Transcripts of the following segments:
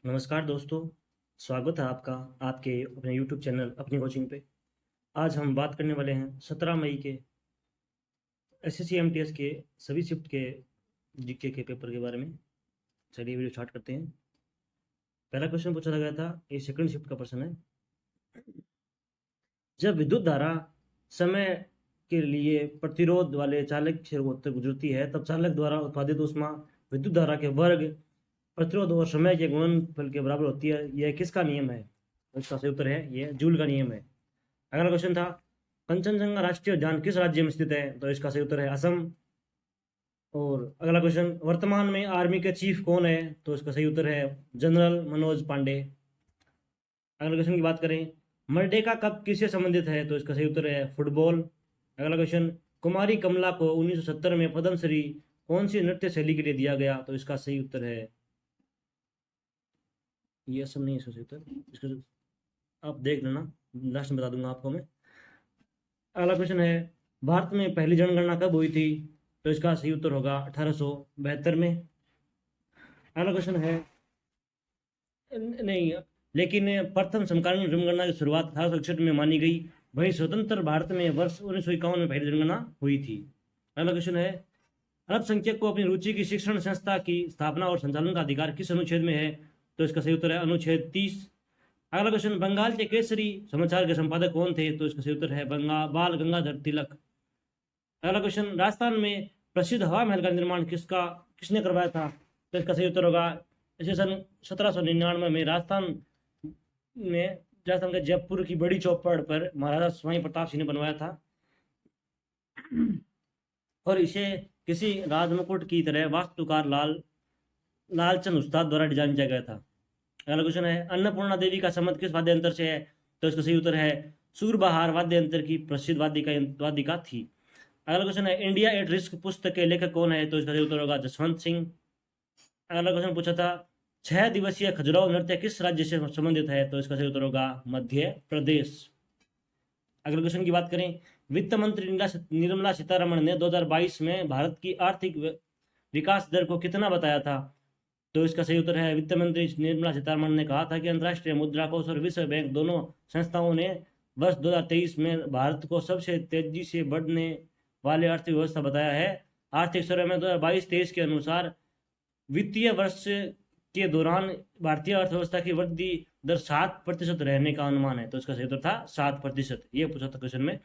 नमस्कार दोस्तों। स्वागत है आपका आपके अपने यूट्यूब चैनल अपनी कोचिंग पे। आज हम बात करने वाले हैं 17 मई के एसएससी एमटीएस के सभी शिफ्ट के जीके के पेपर के बारे में। चलिए वीडियो स्टार्ट करते हैं। पहला क्वेश्चन पूछा गया था, ये सेकंड शिफ्ट का प्रश्न है। जब विद्युत धारा समय के लिए प्रतिरोध वाले चालक से होकर गुजरती है तब चालक द्वारा उत्पादित ऊष्मा विद्युत धारा के वर्ग प्रतिरोध और समय के गुणनफल के बराबर होती है। यह किसका नियम है? तो इसका सही उत्तर है यह जूल का नियम है। अगला क्वेश्चन था, कंचनजंगा राष्ट्रीय उद्यान किस राज्य में स्थित है? तो इसका सही उत्तर है असम। और अगला क्वेश्चन, वर्तमान में आर्मी के चीफ कौन है? तो इसका सही उत्तर है जनरल मनोज पांडे। अगला क्वेश्चन की बात करें, मर्डेका कप किससे संबंधित है? तो इसका सही उत्तर है फुटबॉल। अगला क्वेश्चन, कुमारी कमला को 1970 में पद्मश्री कौन सी नृत्य शैली के लिए दिया गया? तो इसका सही उत्तर है ये असम नहीं है इसका सही उत्तर। इसका आप देख लेना, लास्ट में बता दूंगा आपको मैं। अगला क्वेश्चन है, भारत में पहली जनगणना कब हुई थी? तो इसका सही उत्तर होगा 1872 में। अगला क्वेश्चन है, नहीं, लेकिन प्रथम समकालीन जनगणना की शुरुआत 1861 में मानी गई। वहीं स्वतंत्र भारत में वर्ष 1951 में पहली जनगणना हुई थी। अगला क्वेश्चन है, अल्पसंख्यक को अपनी रुचि की शिक्षण संस्था की स्थापना और संचालन का अधिकार किस अनुच्छेद में है? तो इसका सही उत्तर है अनुच्छेद 30। अगला क्वेश्चन, बंगाल के केसरी समाचार के संपादक कौन थे? तो इसका सही उत्तर है बाल गंगाधर तिलक। अगला क्वेश्चन, राजस्थान में प्रसिद्ध हवा महल का निर्माण किसने करवाया था? तो इसका सही उत्तर होगा इसे सन 1799 में राजस्थान के जयपुर की बड़ी चौपड़ पर महाराजा स्वामी प्रताप सिंह ने बनवाया था। और इसे किसी राजमुकुट की तरह वास्तुकार लालचंद उस्ताद द्वारा डिजाइन किया गया था। अगला क्वेश्चन है, अन्नपूर्णा देवी का संबंध किस वाद्य यंत्र से है? तो इसका सही उत्तर है सूरबहार वाद्य यंत्र की प्रसिद्ध वादिका थी। अगला क्वेश्चन है, इंडिया एट रिस्क पुस्तक के लेखक कौन है? तो इसका सही उत्तर होगा जसवंत सिंह। अगला क्वेश्चन पूछा था, 6 दिवसीय खजुराहो नृत्य किस राज्य से संबंधित है? तो इसका सही उत्तर होगा मध्य प्रदेश। अगले क्वेश्चन की बात करें, वित्त मंत्री निर्मला सीतारमण ने 2022 में भारत की आर्थिक विकास दर को कितना बताया था? तो इसका सही उत्तर है, वित्त मंत्री निर्मला सीतारमण ने कहा था कि अंतर्राष्ट्रीय मुद्रा कोष और विश्व बैंक दोनों संस्थाओं ने वर्ष 2023 में भारत को सबसे तेजी से बढ़ने वाले अर्थव्यवस्था बताया है। आर्थिक सर्वे में 2022-23 के अनुसार वित्तीय वर्ष के दौरान भारतीय अर्थव्यवस्था की वृद्धि दर 7% रहने का अनुमान है। तो इसका सही उत्तर था 7%। ये पूछा था क्वेश्चन में।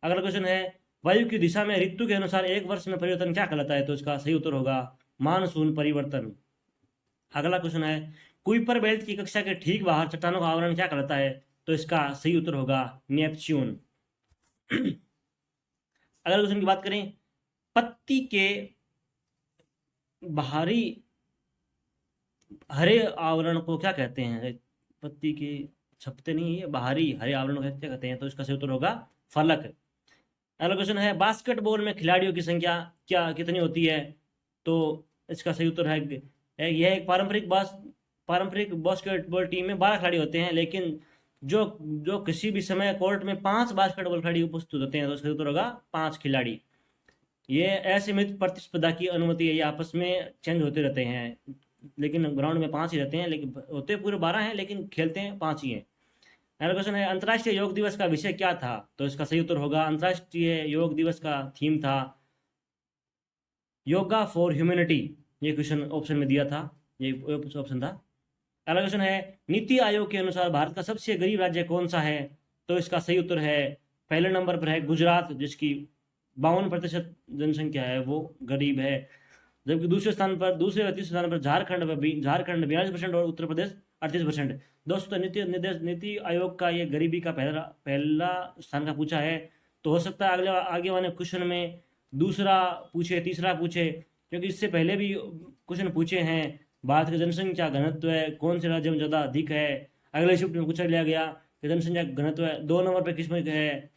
अगला क्वेश्चन है, वायु की दिशा में ऋतु के अनुसार एक वर्ष में परिवर्तन क्या कहलाता है? तो इसका सही उत्तर होगा मानसून परिवर्तन। अगला क्वेश्शन है, कुइपर बेल्ट की कक्षा के ठीक बाहर चट्टानों का आवरण क्या कहलाता है? तो इसका सही उत्तर होगा नेपच्यून। अगला क्वेश्चन की बात करें, पत्ती के बाहरी हरे आवरण को क्या कहते हैं? पत्ती के छपते नहीं है, बाहरी हरे आवरण को क्या कहते हैं? तो इसका सही उत्तर होगा फलक। अगला क्वेश्चन है, बास्केटबॉल में खिलाड़ियों की संख्या कितनी होती है? तो इसका सही उत्तर है यह एक पारंपरिक बास्केटबॉल टीम में 12 खिलाड़ी होते हैं, लेकिन जो जो किसी भी समय कोर्ट में 5 बास्केटबॉल खिलाड़ी उपस्थित होते हैं। तो इसका उत्तर होगा 5 खिलाड़ी। ये असीमित प्रतिस्पर्धा की अनुमति है, ये आपस में चेंज होते रहते हैं, लेकिन ग्राउंड में 5 ही रहते हैं, लेकिन होते पूरे 12 हैं लेकिन खेलते हैं 5 ही हैं। अगला क्वेश्चन है, अंतर्राष्ट्रीय योग दिवस का विषय क्या था? तो इसका सही उत्तर होगा, अंतर्राष्ट्रीय योग दिवस का थीम था योगा फॉर ह्यूमैनिटी। ये क्वेश्चन ऑप्शन में दिया था, ये ऑप्शन था। अगला क्वेश्चन है, नीति आयोग के अनुसार भारत का सबसे गरीब राज्य कौन सा है? तो इसका सही उत्तर है पहले नंबर पर है गुजरात, जिसकी 52% जनसंख्या है वो गरीब है। जबकि दूसरे व तीसरे स्थान पर झारखंड 42% और उत्तर प्रदेश 38%। दोस्तों, नीति आयोग का ये गरीबी का पहला स्थान का पूछा है, तो हो सकता है आगे वाले क्वेश्चन में दूसरा पूछे, तीसरा पूछे, क्योंकि इससे पहले भी क्वेश्चन पूछे हैं। भारत की जनसंख्या घनत्व है कौन से राज्य में ज़्यादा अधिक है, अगले शिफ्ट में पूछा लिया गया कि जनसंख्या घनत्व 2 नंबर पर किस में है।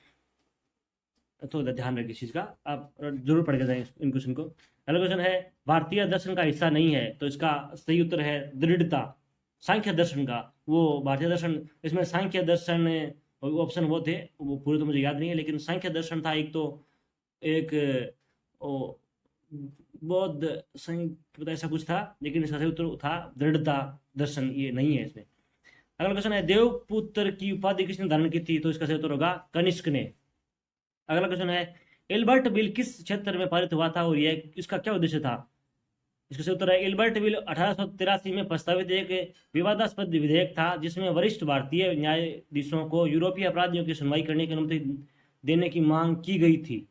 तो ध्यान रखिए इस चीज़ का, आप जरूर पढ़ के जाएं इन क्वेश्चन को। अगला क्वेश्चन है, भारतीय दर्शन का हिस्सा नहीं है। तो इसका सही उत्तर है दृढ़ता। सांख्य दर्शन का, वो भारतीय दर्शन, इसमें सांख्य दर्शन ऑप्शन वो थे, वो पूरे तो मुझे याद नहीं है, लेकिन सांख्य दर्शन था एक। तो एक बौद्ध संघ ऐसा कुछ था, लेकिन इसका सही उत्तर था दृढ़ता दर्शन, ये नहीं है इसमें। अगला क्वेश्चन है देवपुत्र की उपाधि किसने धारण की थी, तो इसका सही उत्तर होगा कनिष्क ने। अगला क्वेश्चन है एल्बर्ट बिल किस क्षेत्र में पारित हुआ था और यह इसका क्या उद्देश्य था, इसका सही उत्तर है एल्बर्ट बिल 1883 में प्रस्तावित एक विवादास्पद विधेयक था जिसमें वरिष्ठ भारतीय न्यायाधीशों को यूरोपीय अपराधियों की सुनवाई करने की अनुमति देने की मांग की गई थी।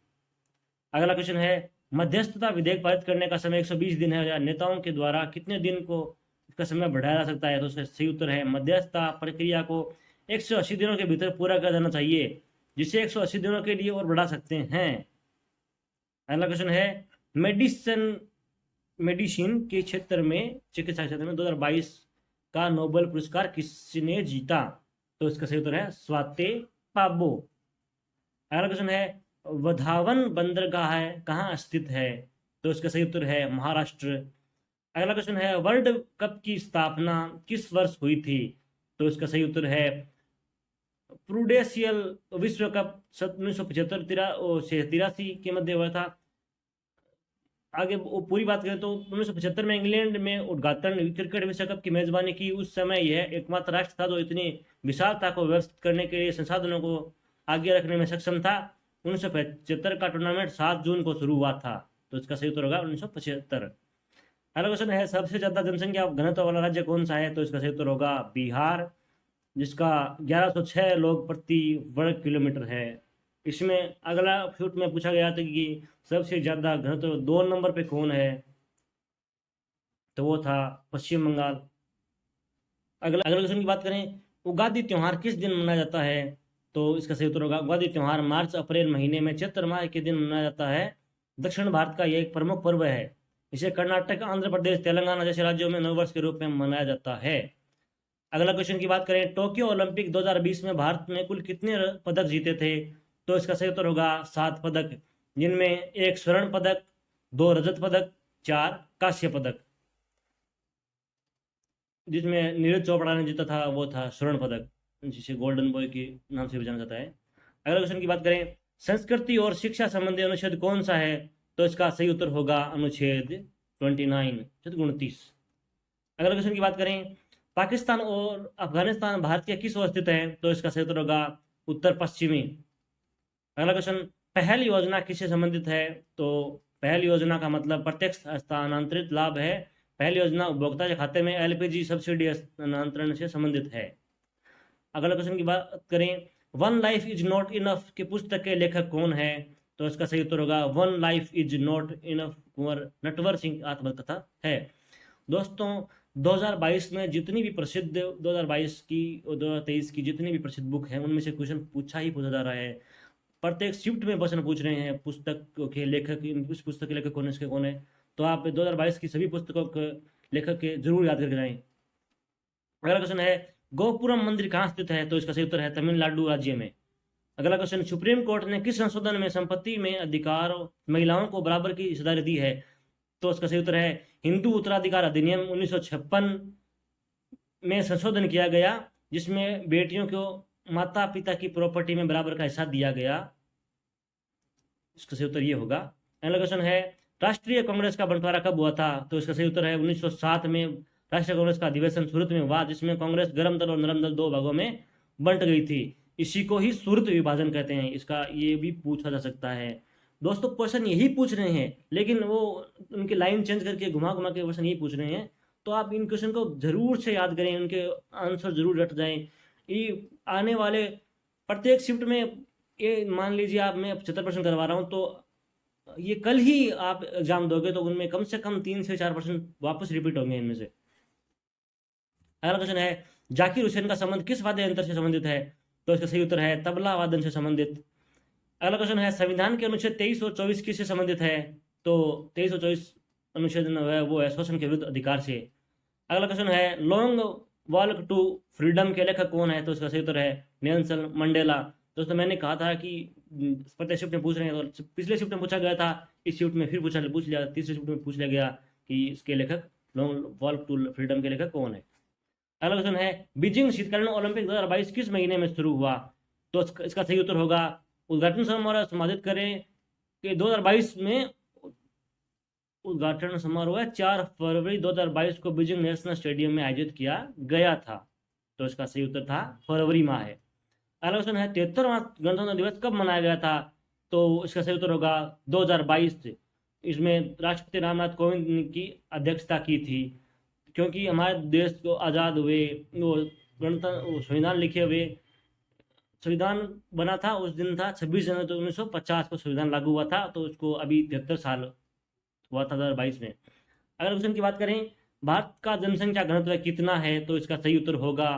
अगला क्वेश्चन है मध्यस्थता विधेयक पारित करने का समय 120 दिन है, या नेताओं के द्वारा कितने दिन को इसका समय बढ़ाया जा सकता है, तो इसका सही उत्तर है मध्यस्थता प्रक्रिया को 180 दिनों के भीतर पूरा कर देना चाहिए, जिसे 180 दिनों के लिए और बढ़ा सकते हैं। अगला क्वेश्चन है मेडिसिन के क्षेत्र में, चिकित्सा क्षेत्र में 2022 का नोबेल पुरस्कार किसने जीता, तो इसका सही उत्तर है स्वाते पाबो। अगला क्वेश्चन है वधावन बंदरगाह है कहाँ स्थित है, तो इसका सही उत्तर है महाराष्ट्र। अगला क्वेश्चन है वर्ल्ड कप की स्थापना किस वर्ष हुई थी, तो इसका सही उत्तर है प्रूडेंशियल विश्व कप 1975-83 के मध्य हुआ था। आगे वो पूरी बात करें तो 1975 में इंग्लैंड में उद्घाटन क्रिकेट विश्व कप की मेजबानी की। उस समय यह एकमात्र राष्ट्र था जो इतनी विशालता को व्यवस्थित करने के लिए संसाधनों को आगे रखने में सक्षम था। 1975 का टूर्नामेंट 7 जून को शुरू हुआ था, तो इसका सही उत्तर होगा 1975। अगला क्वेश्चन है सबसे ज्यादा जनसंख्या घनत्व वाला राज्य कौन सा है, तो इसका सही उत्तर होगा बिहार, जिसका 1106 लोग प्रति वर्ग किलोमीटर है। इसमें अगला फ्यूट में पूछा गया था कि सबसे ज्यादा घनत्व 2 नंबर पे कौन है, तो वो था पश्चिम बंगाल। अगला क्वेश्चन की बात करें उगादी त्योहार किस दिन मनाया जाता है, तो इसका सही उत्तर होगा उगादी त्योहार मार्च अप्रैल महीने में चैत्र माह के दिन मनाया जाता है। दक्षिण भारत का यह एक प्रमुख पर्व है। इसे कर्नाटक आंध्र प्रदेश तेलंगाना जैसे राज्यों में नववर्ष के रूप में मनाया जाता है। अगला क्वेश्चन की बात करें टोक्यो ओलंपिक 2020 में भारत ने कुल कितने पदक जीते थे, तो इसका सही उत्तर होगा 7 पदक, जिनमें 1 स्वर्ण पदक, 2 रजत पदक, 4 कांस्य पदक। जिसमें नीरज चोपड़ा ने जीता था वो था स्वर्ण पदक, जिसे गोल्डन बॉय के नाम से भी जाना जाता है। अगला क्वेश्चन की बात करें संस्कृति और शिक्षा संबंधी अनुच्छेद कौन सा है, तो इसका सही उत्तर होगा अनुच्छेद 29। अगला क्वेश्चन की बात करें पाकिस्तान और अफगानिस्तान भारत के किस ओर स्थित है, तो इसका सही उत्तर होगा उत्तर पश्चिमी। अगला क्वेश्चन पहल योजना किससे संबंधित है, तो पहल योजना का मतलब प्रत्यक्ष हस्तांतरित लाभ है। पहल योजना उपभोक्ता के खाते में एलपीजी सब्सिडी हस्तांतरण से संबंधित है। अगला क्वेश्चन की बात करें one life is not enough के पुस्तक के लेखक कौन है, तो इसका सही उत्तर होगा one life is not enough Kunwar Natwar Singh आत्मकथा है। दोस्तों 2022 में जितनी भी प्रसिद्ध 2022 की और 2023 की जितनी भी प्रसिद्ध बुक है उनमें से क्वेश्चन पूछा जा रहा है। प्रत्येक शिफ्ट में क्वेश्चन पूछ रहे हैं पुस्तक के लेखक, इस पुस्तक के लेखक कौन है, इसके कौन है, तो आप 2022 की सभी पुस्तकों के लेखक के जरूर याद करके जाएं। अगला क्वेश्चन है गोपुरम मंदिर कहाँ स्थित है, तो इसका सही उत्तर है तमिलनाडु राज्य में। अगला क्वेश्चन सुप्रीम कोर्ट ने किस संशोधन में संपत्ति में अधिकार महिलाओं को बराबर की हिस्सेदारी दी है, तो इसका सही उत्तर है हिंदू उत्तराधिकार अधिनियम 1956 में संशोधन किया गया, जिसमें बेटियों को माता पिता की प्रॉपर्टी में बराबर का हिस्सा दिया गया। इसका सही उत्तर ये होगा। अगला क्वेश्चन है राष्ट्रीय कांग्रेस का बंटवारा कब हुआ था, तो इसका सही उत्तर है 1907 में राष्ट्रीय कांग्रेस का अधिवेशन सूरत में हुआ, जिसमें कांग्रेस गर्म दल और नरम दल 2 भागों में बंट गई थी। इसी को ही सूरत विभाजन कहते हैं। इसका ये भी पूछा जा सकता है। दोस्तों क्वेश्चन यही पूछ रहे हैं, लेकिन वो उनकी लाइन चेंज करके घुमा घुमा के क्वेश्चन यही पूछ रहे हैं, तो आप इन क्वेश्चन को जरूर से याद करें, उनके आंसर जरूर रट जाएं। ये आने वाले प्रत्येक शिफ्ट में ये मान लीजिए आप मैं 75% करवा रहा हूँ, तो ये कल ही आप एग्जाम दोगे तो उनमें कम से कम 3 से 4% वापस रिपीट होंगे इनमें से। अगला क्वेश्चन है जाकिर हुसैन का संबंध किस वाद्य यंत्र से संबंधित है, तो इसका सही उत्तर है तबला वादन से संबंधित। अगला क्वेश्चन है संविधान के अनुच्छेद 23 और 24 किससे संबंधित है, तो 23 और 24 अनुच्छेद वो है शोषण के विरुद्ध अधिकार से। अगला क्वेश्चन है लॉन्ग वॉक टू फ्रीडम के लेखक कौन है, तो इसका सही उत्तर है नेल्सन मंडेला। दोस्तों मैंने कहा था कि प्रत्येक शिफ्ट में पूछ रहे हैं, तो पिछले शिफ्ट में पूछा गया था, इस शिफ्ट में फिर पूछ लिया, तीसरे शिफ्ट में पूछ लिया गया कि इसके लेखक लॉन्ग वॉक टू फ्रीडम के लेखक कौन है। अगला क्वेश्चन है बीजिंग शीतकालीन ओलंपिक 2022 किस महीने में शुरू हुआ, तो इसका सही उत्तर होगा उद्घाटन समारोह संबोधित करें कि 2022 में उद्घाटन समारोह 4 फरवरी 2022 को बीजिंग नेशनल स्टेडियम में आयोजित किया गया था। तो इसका सही उत्तर था फरवरी माह है। अगला क्वेश्चन है 73वां गणतंत्र दिवस कब मनाया गया था? तो इसका सही उत्तर होगा 2022। इसमें राष्ट्रपति रामनाथ कोविंद की अध्यक्षता की थी, क्योंकि हमारे देश को आज़ाद हुए, वो गणतंत्र संविधान लिखे हुए, संविधान बना था उस दिन था 26 जनवरी 1950 को संविधान लागू हुआ था। तो उसको अभी 73 साल हुआ था 2022 में। अगर क्वेश्चन की बात करें, भारत का जनसंख्या घनत्व कितना है? तो इसका सही उत्तर होगा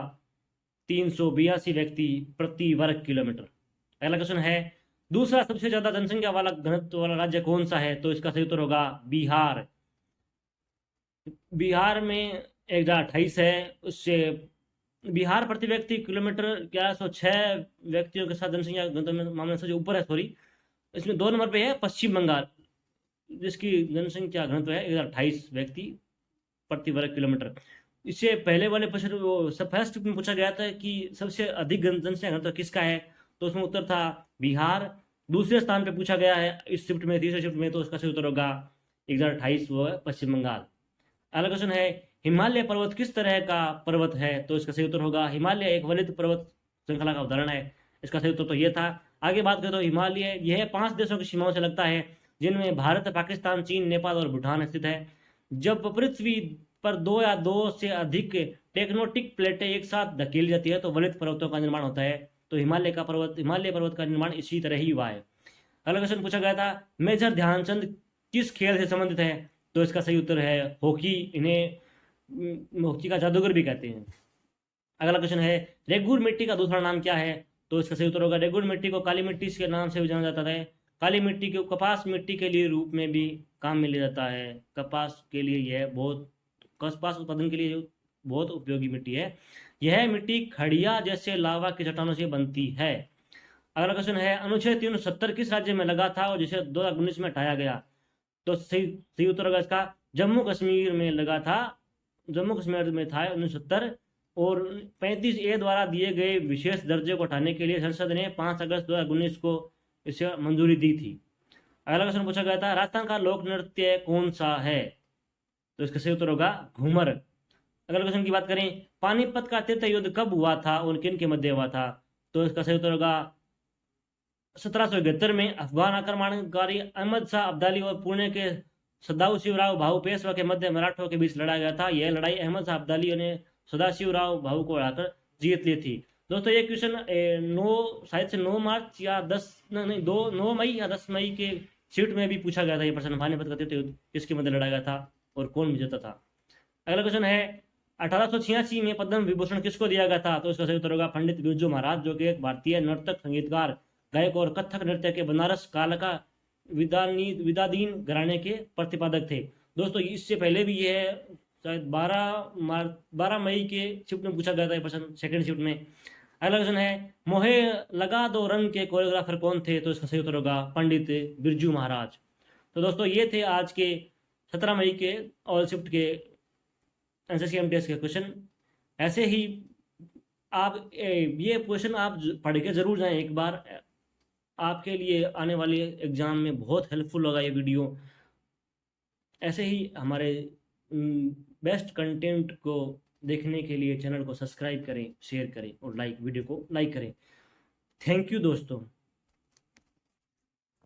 382 व्यक्ति प्रति वर्ग किलोमीटर। अगला क्वेश्चन है, दूसरा सबसे ज्यादा जनसंख्या वाला घनत्व वाला राज्य कौन सा है? तो इसका सही उत्तर होगा बिहार। बिहार में 1028 है। उससे बिहार प्रति व्यक्ति किलोमीटर 1106 व्यक्तियों के साथ जनसंख्या घनत्व में मामले से ऊपर है, सॉरी। इसमें 2 नंबर पे है पश्चिम बंगाल, जिसकी जनसंख्या घनत्व है 1028 व्यक्ति प्रति वर्ग किलोमीटर। इससे पहले वाले प्रश्न वो फर्स्ट में पूछा गया था कि सबसे अधिक जनसंख्या घनत्व किसका है? तो उसमें उत्तर था बिहार। दूसरे स्थान पे पूछा गया है इस शिफ्ट में, तीसरे शिफ्ट में, तो उसका सही उत्तर होगा 1028, वो है पश्चिम बंगाल। अगला क्वेश्चन है, हिमालय पर्वत किस तरह का पर्वत है? तो इसका सही उत्तर होगा हिमालय एक वलित पर्वत श्रृंखला का उदाहरण है। इसका सही उत्तर तो ये था। आगे बात करें तो हिमालय यह 5 देशों की सीमाओं से लगता है, जिनमें भारत, पाकिस्तान, चीन, नेपाल और भूटान स्थित है। जब पृथ्वी पर 2 या 2 से अधिक टेक्टोनिक प्लेटें एक साथ धकेली जाती है तो वलित पर्वतों का निर्माण होता है। तो हिमालय पर्वत का निर्माण इसी तरह ही हुआ है। अगला क्वेश्चन पूछा गया था, मेजर ध्यानचंद किस खेल से संबंधित है? तो इसका सही उत्तर है हॉकी। इन्हें हॉकी का जादूगर भी कहते हैं। अगला क्वेश्चन है, रेगुर मिट्टी का दूसरा नाम क्या है? तो इसका सही उत्तर होगा रेगुर मिट्टी को काली मिट्टी के नाम से भी जाना जाता है। काली मिट्टी को कपास मिट्टी के लिए रूप में भी काम में लिया जाता है। कपास के लिए यह कपास उत्पादन के लिए बहुत उपयोगी मिट्टी है। यह मिट्टी खड़िया जैसे लावा की चट्टानों से बनती है। अगला क्वेश्चन है, अनुच्छेद 370 किस राज्य में लगा था और जिसे 2019 में हटाया गया? तो सही उत्तर होगा इसका जम्मू कश्मीर में लगा था। जम्मू कश्मीर में था 1970। और 35A द्वारा दिए गए विशेष दर्जे को हटाने के लिए संसद ने 5 अगस्त 2019 को इसे मंजूरी दी थी। अगला क्वेश्चन पूछा गया था, राजस्थान का लोक नृत्य कौन सा है? तो इसका सही उत्तर होगा घूमर। अगला क्वेश्चन की बात करें, पानीपत का तीर्थ युद्ध कब हुआ था और किन के मध्य हुआ था? तो इसका सही उत्तर होगा 1771 में अफगान आक्रमणकारी अहमद शाह अब्दाली और पुणे के सदाशिवराव भाऊ पेशवा के मध्य मराठों के बीच लड़ा गया था। यह लड़ाई अहमद शाह अब्दाली ने सदाशिवराव भाऊ को हराकर जीत ली थी। दोस्तों ये क्वेश्चन 9 मार्च या 9 मई या 10 मई के शिफ्ट में भी पूछा गया था। ये प्रश्न पानीपत का तीर्थ युद्ध किसके मध्य लड़ा गया था और कौन विजेता था? अगला क्वेश्चन है, 1886 में पद्म विभूषण किसको दिया गया था? तो इसका सही उत्तर होगा पंडित बिरजू महाराज, जो कि एक भारतीय नर्तक, संगीतकार, गायक और कथक नृत्य के बनारस काल का विदादीन घराने के प्रतिपादक थे। दोस्तों इससे पहले भी यह शायद 12 मई के शिफ्ट में पूछा गया था, प्रश्न सेकंड शिफ्ट में। अगला क्वेश्चन है, मोहे लगा दो रंग के कोरियोग्राफर कौन थे? तो इसका सही उत्तर होगा पंडित बिरजू महाराज। तो दोस्तों ये थे आज के 17 मई के ऑल शिफ्ट के NCCMTS के क्वेश्चन। ऐसे ही आप ये क्वेश्चन आप पढ़ के जरूर जाएं एक बार, आपके लिए आने वाले एग्जाम में बहुत हेल्पफुल होगा ये वीडियो। ऐसे ही हमारे बेस्ट कंटेंट को देखने के लिए चैनल को सब्सक्राइब करें, शेयर करें और वीडियो को लाइक करें। थैंक यू दोस्तों।